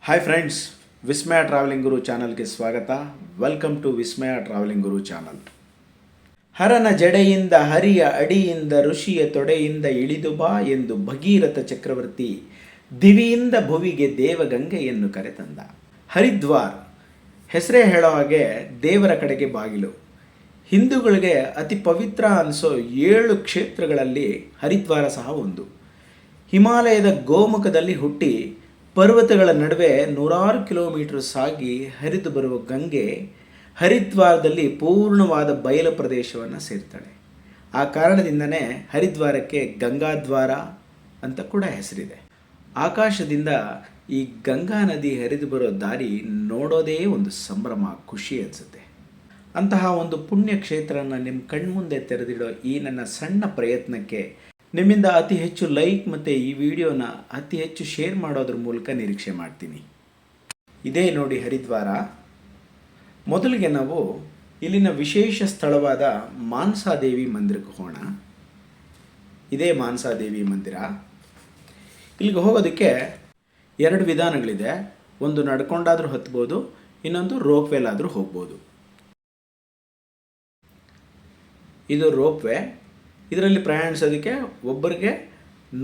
Hi friends, Vismaya travelling Guru ಚಾನಲ್ಗೆ ಸ್ವಾಗತ. Welcome to Vismaya travelling Guru channel. ಹರನ ಜಡೆಯಿಂದ ಹರಿಯ ಅಡಿಯಿಂದ ಋಷಿಯ ತೊಡೆಯಿಂದ ಇಳಿದು ಬಾ ಎಂದು ಭಗೀರಥ ಚಕ್ರವರ್ತಿ ದಿವಿಯಿಂದ ಭುವಿಗೆ ದೇವಗಂಗೆಯನ್ನು ಕರೆತಂದ. ಹರಿದ್ವಾರ್ ಹೆಸರೇ ಹೇಳೋ ಹಾಗೆ ದೇವರ ಕಡೆಗೆ ಬಾಗಿಲು. ಹಿಂದೂಗಳಿಗೆ ಅತಿ ಪವಿತ್ರ ಅನಿಸೋ 7 ಕ್ಷೇತ್ರಗಳಲ್ಲಿ ಹರಿದ್ವಾರ ಸಹ ಒಂದು. ಹಿಮಾಲಯದ ಗೋಮುಖದಲ್ಲಿ ಹುಟ್ಟಿ ಪರ್ವತಗಳ ನಡುವೆ 100 ಕಿಲೋಮೀಟರ್ ಸಾಗಿ ಹರಿದು ಬರುವ ಗಂಗೆ ಹರಿದ್ವಾರದಲ್ಲಿ ಪೂರ್ಣವಾದ ಬಯಲು ಪ್ರದೇಶವನ್ನು ಸೇರ್ತಾಳೆ. ಆ ಕಾರಣದಿಂದನೇ ಹರಿದ್ವಾರಕ್ಕೆ ಗಂಗಾದ್ವಾರ ಅಂತ ಕೂಡ ಹೆಸರಿದೆ. ಆಕಾಶದಿಂದ ಈ ಗಂಗಾ ನದಿ ಹರಿದು ಬರೋ ದಾರಿ ನೋಡೋದೇ ಒಂದು ಸಂಭ್ರಮ, ಖುಷಿ ಅನಿಸುತ್ತೆ. ಅಂತಹ ಒಂದು ಪುಣ್ಯ ಕ್ಷೇತ್ರನ ನಿಮ್ಮ ಕಣ್ಮುಂದೆ ತೆರೆದಿಡೋ ಈ ನನ್ನ ಸಣ್ಣ ಪ್ರಯತ್ನಕ್ಕೆ ನಿಮ್ಮಿಂದ ಅತಿ ಹೆಚ್ಚು ಲೈಕ್ ಮತ್ತು ಈ ವಿಡಿಯೋನ ಅತಿ ಹೆಚ್ಚು ಶೇರ್ ಮಾಡೋದ್ರ ಮೂಲಕ ನಿರೀಕ್ಷೆ ಮಾಡ್ತೀನಿ. ಇದೇ ನೋಡಿ ಹರಿದ್ವಾರ. ಮೊದಲಿಗೆ ನಾವು ಇಲ್ಲಿನ ವಿಶೇಷ ಸ್ಥಳವಾದ ಮಾನಸಾದೇವಿ ಮಂದಿರಕ್ಕೆ ಹೋಗೋಣ. ಇದೇ ಮಾನಸಾದೇವಿ ಮಂದಿರ. ಇಲ್ಲಿಗೆ ಹೋಗೋದಕ್ಕೆ 2 ವಿಧಾನಗಳಿದೆ. ಒಂದು ನಡ್ಕೊಂಡಾದರೂ ಹತ್ಬೋದು, ಇನ್ನೊಂದು ರೋಪ್ವೇಲಾದರೂ ಹೋಗ್ಬೋದು. ಇದು ರೋಪ್ವೇ. ಇದರಲ್ಲಿ ಪ್ರಯಾಣಿಸೋದಕ್ಕೆ ಒಬ್ಬರಿಗೆ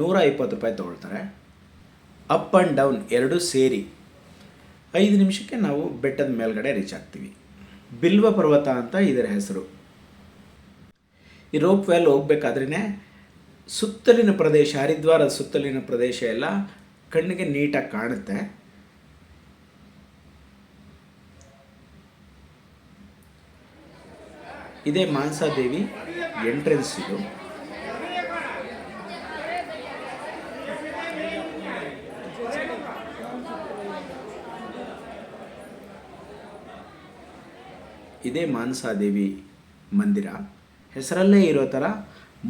120 ರೂಪಾಯಿ ತೊಗೊಳ್ತಾರೆ. ಅಪ್ ಆ್ಯಂಡ್ ಡೌನ್ 2 ಸೇರಿ 5 ನಿಮಿಷಕ್ಕೆ ನಾವು ಬೆಟ್ಟದ ಮೇಲ್ಗಡೆ ರೀಚ್ ಆಗ್ತೀವಿ. ಬಿಲ್ವ ಪರ್ವತ ಅಂತ ಇದರ ಹೆಸರು. ಈ ರೋಪ್ ವೇಲ್ ಹೋಗ್ಬೇಕಾದ್ರೇ ಸುತ್ತಲಿನ ಪ್ರದೇಶ, ಹರಿದ್ವಾರದ ಸುತ್ತಲಿನ ಪ್ರದೇಶ ಎಲ್ಲ ಕಣ್ಣಿಗೆ ನೀಟಾಗಿ ಕಾಣುತ್ತೆ. ಇದೇ ಮಾನಸಾದೇವಿ ಎಂಟ್ರೆನ್ಸ್. ಇದು ಇದೇ ಮಾನಸಾದೇವಿ ಮಂದಿರ. ಹೆಸರಲ್ಲೇ ಇರೋ ಥರ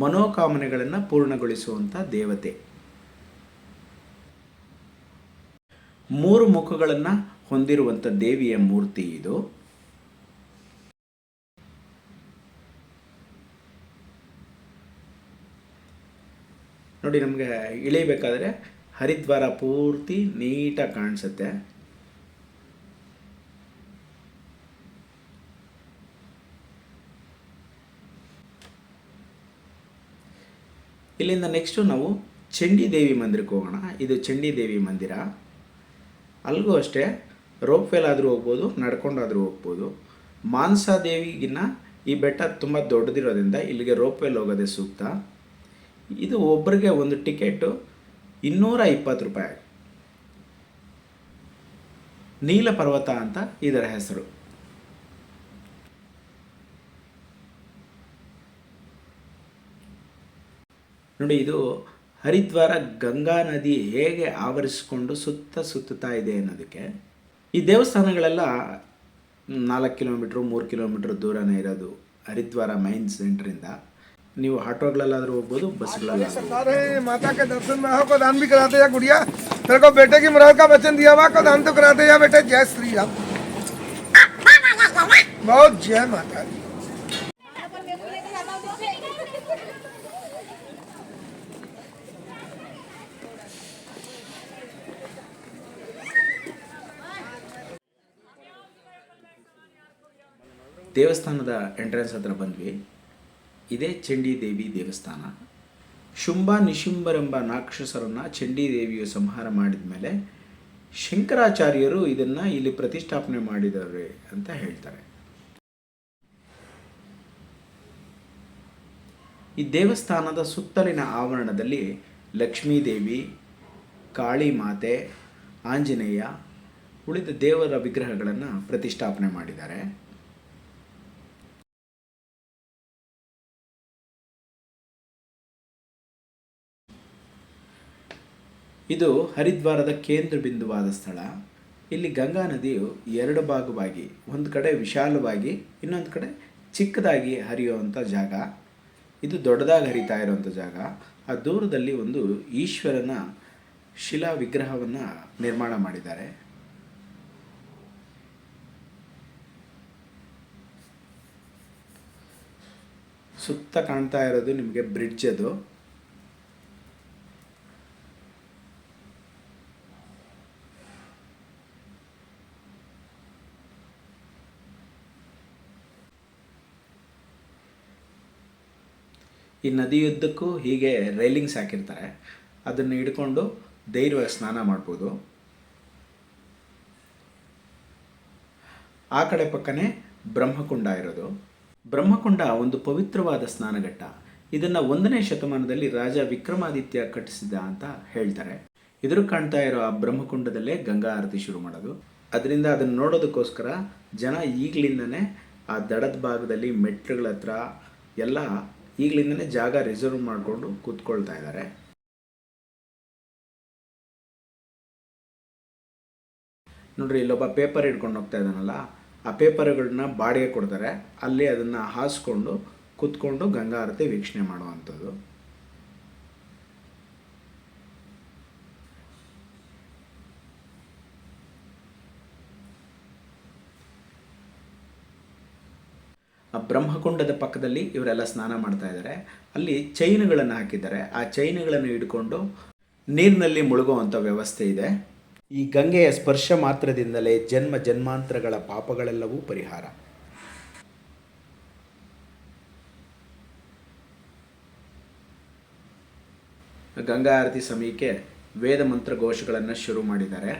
ಮನೋಕಾಮನೆಗಳನ್ನು ಪೂರ್ಣಗೊಳಿಸುವಂಥ ದೇವತೆ. 3 ಮುಖಗಳನ್ನು ಹೊಂದಿರುವಂಥ ದೇವಿಯ ಮೂರ್ತಿ ಇದು. ನೋಡಿ, ನಮಗೆ ಇಳಿಬೇಕಾದ್ರೆ ಹರಿದ್ವಾರ ಪೂರ್ತಿ ನೀಟಾಗಿ ಕಾಣಿಸುತ್ತೆ. ಇಲ್ಲಿಂದ ನೆಕ್ಸ್ಟು ನಾವು ಚಂಡೀದೇವಿ ಮಂದಿರಕ್ಕೆ ಹೋಗೋಣ. ಇದು ಚಂಡೀದೇವಿ ಮಂದಿರ. ಅಲ್ಲಿಗೂ ಅಷ್ಟೇ ರೋಪ್ವೇಲಾದರೂ ಹೋಗ್ಬೋದು, ನಡ್ಕೊಂಡಾದರೂ ಹೋಗ್ಬೋದು. ಮಾನಸಾದೇವಿಗಿನ್ನ ಈ ಬೆಟ್ಟ ತುಂಬ ದೊಡ್ಡದಿರೋದ್ರಿಂದ ಇಲ್ಲಿಗೆ ರೋಪ್ವೇಲ್ ಹೋಗೋದೇ ಸೂಕ್ತ. ಇದು ಒಬ್ಬರಿಗೆ ಒಂದು ಟಿಕೆಟು 220 ರೂಪಾಯಿ. ನೀಲ ಪರ್ವತ ಅಂತ ಇದರ ಹೆಸರು. ನೋಡಿ, ಇದು ಹರಿದ್ವಾರ ಗಂಗಾ ನದಿ ಹೇಗೆ ಆವರಿಸಿಕೊಂಡು ಸುತ್ತುತ್ತಾ ಇದೆ ಅನ್ನೋದಕ್ಕೆ. ಈ ದೇವಸ್ಥಾನಗಳೆಲ್ಲ 4 ಕಿಲೋಮೀಟ್ರು 3 ಕಿಲೋಮೀಟ್ರ್ ದೂರನೇ ಇರೋದು ಹರಿದ್ವಾರ ಮೈನ್ ಸೆಂಟ್ರಿಂದ. ನೀವು ಆಟೋಗಳಲ್ಲಾದರೂ ಹೋಗ್ಬೋದು, बसಗಳಲ್ಲಾದರೂ. माता के दर्शन में को दान भी कराते हैं गुड़िया। तेरे को बेटे की मुराद का वचन दिया हुआ को दान तो कराते हैं बेटे। जय श्री राम, बहुत जय माता दी। ದೇವಸ್ಥಾನದ ಎಂಟ್ರೆನ್ಸ್ ಹತ್ರ ಬಂದ್ವಿ. ಇದೇ ಚಂಡೀದೇವಿ ದೇವಸ್ಥಾನ. ಶುಂಭ ನಿಶುಂಭರೆಂಬ ರಾಕ್ಷಸರನ್ನು ಚಂಡೀದೇವಿಯು ಸಂಹಾರ ಮಾಡಿದ ಮೇಲೆ ಶಂಕರಾಚಾರ್ಯರು ಇದನ್ನು ಇಲ್ಲಿ ಪ್ರತಿಷ್ಠಾಪನೆ ಮಾಡಿದ್ದಾರೆ ಅಂತ ಹೇಳ್ತಾರೆ. ಈ ದೇವಸ್ಥಾನದ ಸುತ್ತಲಿನ ಆವರಣದಲ್ಲಿ ಲಕ್ಷ್ಮೀದೇವಿ, ಕಾಳಿ ಮಾತೆ, ಆಂಜನೇಯ, ಉಳಿದ ದೇವರ ವಿಗ್ರಹಗಳನ್ನು ಪ್ರತಿಷ್ಠಾಪನೆ ಮಾಡಿದ್ದಾರೆ. ಇದು ಹರಿದ್ವಾರದ ಕೇಂದ್ರ ಬಿಂದುವಾದ ಸ್ಥಳ. ಇಲ್ಲಿ ಗಂಗಾ ನದಿಯು 2 ಭಾಗವಾಗಿ, ಒಂದು ಕಡೆ ವಿಶಾಲವಾಗಿ, ಇನ್ನೊಂದು ಕಡೆ ಚಿಕ್ಕದಾಗಿ ಹರಿಯುವಂಥ ಜಾಗ. ಇದು ದೊಡ್ಡದಾಗಿ ಹರಿತಾ ಇರುವಂಥ ಜಾಗ. ಆ ದೂರದಲ್ಲಿ ಒಂದು ಈಶ್ವರನ ಶಿಲಾ ವಿಗ್ರಹವನ್ನು ನಿರ್ಮಾಣ ಮಾಡಿದ್ದಾರೆ. ಸುತ್ತ ಕಾಣ್ತಾ ಇರೋದು ನಿಮಗೆ ಬ್ರಿಡ್ಜ್. ಅದು ಈ ನದಿಯುದ್ದಕ್ಕೂ ಹೀಗೆ ರೈಲಿಂಗ್ಸ್ ಹಾಕಿರ್ತಾರೆ, ಅದನ್ನು ಹಿಡ್ಕೊಂಡು ಧೈರ್ಯವಾಗಿ ಸ್ನಾನ ಮಾಡ್ಬೋದು. ಆ ಕಡೆ ಪಕ್ಕನೇ ಬ್ರಹ್ಮಕುಂಡ ಇರೋದು. ಬ್ರಹ್ಮಕುಂಡ ಒಂದು ಪವಿತ್ರವಾದ ಸ್ನಾನಘಟ್ಟ. ಇದನ್ನು 1ನೇ ಶತಮಾನದಲ್ಲಿ ರಾಜ ವಿಕ್ರಮಾದಿತ್ಯ ಕಟ್ಟಿಸಿದ ಅಂತ ಹೇಳ್ತಾರೆ. ಎದುರು ಕಾಣ್ತಾ ಇರೋ ಆ ಬ್ರಹ್ಮಕುಂಡದಲ್ಲೇ ಗಂಗಾ ಆರತಿ ಶುರು ಮಾಡೋದು. ಅದರಿಂದ ಅದನ್ನು ನೋಡೋದಕ್ಕೋಸ್ಕರ ಜನ ಈಗಲಿಂದನೇ ಆ ದಡದ ಭಾಗದಲ್ಲಿ ಮೆಟ್ಲುಗಳ ಹತ್ರ ಎಲ್ಲ ಈಗಲಿಂದನೇ ಜಾಗ ರಿಸರ್ವ್ ಮಾಡಿಕೊಂಡು ಕೂತ್ಕೊಳ್ತಾ ಇದ್ದಾರೆ. ನೋಡ್ರಿ, ಇಲ್ಲೊಬ್ಬ ಪೇಪರ್ ಹಿಡ್ಕೊಂಡು ಹೋಗ್ತಾ ಇದ್ದಾನಲ್ಲ, ಆ ಪೇಪರ್ಗಳನ್ನ ಬಾಡಿಗೆ ಕೊಡ್ತಾರೆ. ಅಲ್ಲಿ ಅದನ್ನು ಹಾಸ್ಕೊಂಡು ಕೂತ್ಕೊಂಡು ಗಂಗಾ ಆರತಿ ವೀಕ್ಷಣೆ ಮಾಡುವಂಥದ್ದು. ಆ ಬ್ರಹ್ಮಕುಂಡದ ಪಕ್ಕದಲ್ಲಿ ಇವರೆಲ್ಲ ಸ್ನಾನ ಮಾಡ್ತಾ ಇದ್ದಾರೆ. ಅಲ್ಲಿ ಚೈನುಗಳನ್ನು ಹಾಕಿದ್ದಾರೆ. ಆ ಚೈನುಗಳನ್ನು ಹಿಡ್ಕೊಂಡು ನೀರಿನಲ್ಲಿ ಮುಳುಗುವಂಥ ವ್ಯವಸ್ಥೆ ಇದೆ. ಈ ಗಂಗೆಯ ಸ್ಪರ್ಶ ಮಾತ್ರದಿಂದಲೇ ಜನ್ಮ ಜನ್ಮಾಂತರಗಳ ಪಾಪಗಳೆಲ್ಲವೂ ಪರಿಹಾರ. ಗಂಗಾ ಆರತಿ ಸಮಯಕ್ಕೆ ವೇದ ಮಂತ್ರ ಘೋಷಗಳನ್ನು ಶುರು ಮಾಡಿದ್ದಾರೆ.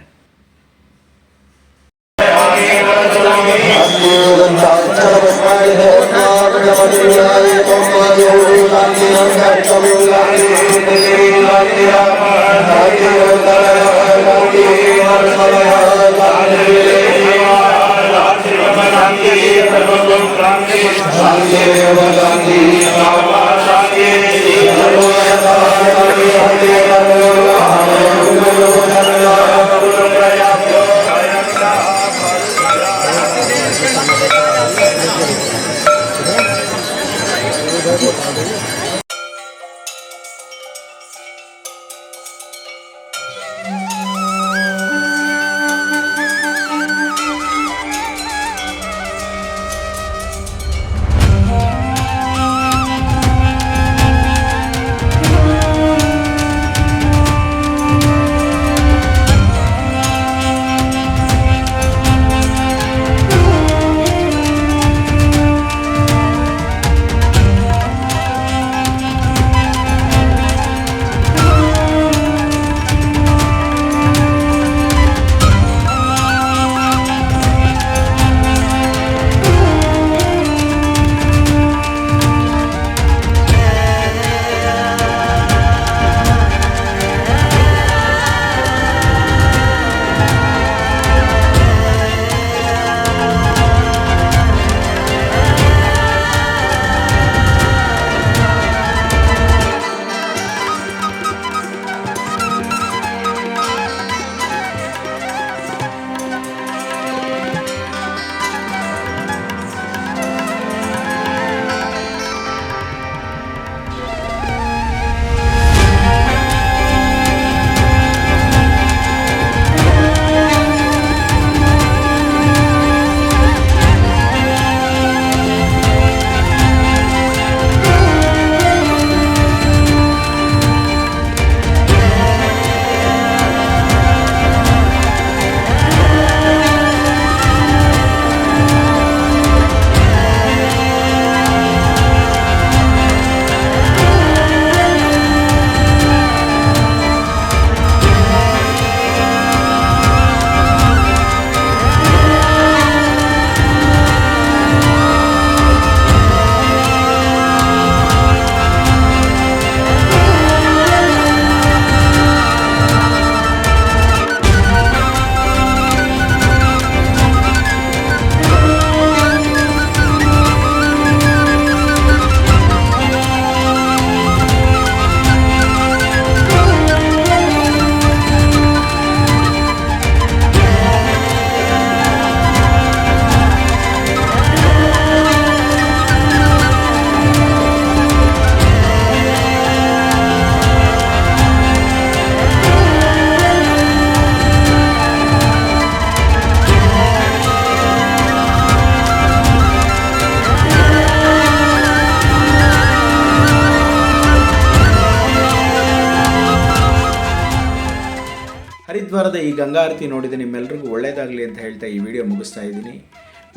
ಹರಿದ್ವಾರದ ಈ ಗಂಗಾ ಆರತಿ ನೋಡಿದ ನಿಮ್ಮೆಲ್ಲರಿಗೂ ಒಳ್ಳೆಯದಾಗಲಿ ಅಂತ ಹೇಳ್ತಾ ಈ ವಿಡಿಯೋ ಮುಗಿಸ್ತಾ ಇದ್ದೀನಿ.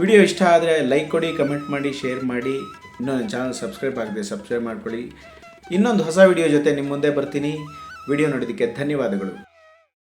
ವಿಡಿಯೋ ಇಷ್ಟ ಆದರೆ ಲೈಕ್ ಕೊಡಿ, ಕಮೆಂಟ್ ಮಾಡಿ, ಶೇರ್ ಮಾಡಿ. ಇನ್ನೂ ನನ್ನ ಚಾನಲ್ ಸಬ್ಸ್ಕ್ರೈಬ್ ಆಗಿದೆ, ಸಬ್ಸ್ಕ್ರೈಬ್ ಮಾಡ್ಕೊಳ್ಳಿ. ಇನ್ನೊಂದು ಹೊಸ ವಿಡಿಯೋ ಜೊತೆ ನಿಮ್ಮ ಮುಂದೆ ಬರ್ತೀನಿ. ವಿಡಿಯೋ ನೋಡೋದಕ್ಕೆ ಧನ್ಯವಾದಗಳು.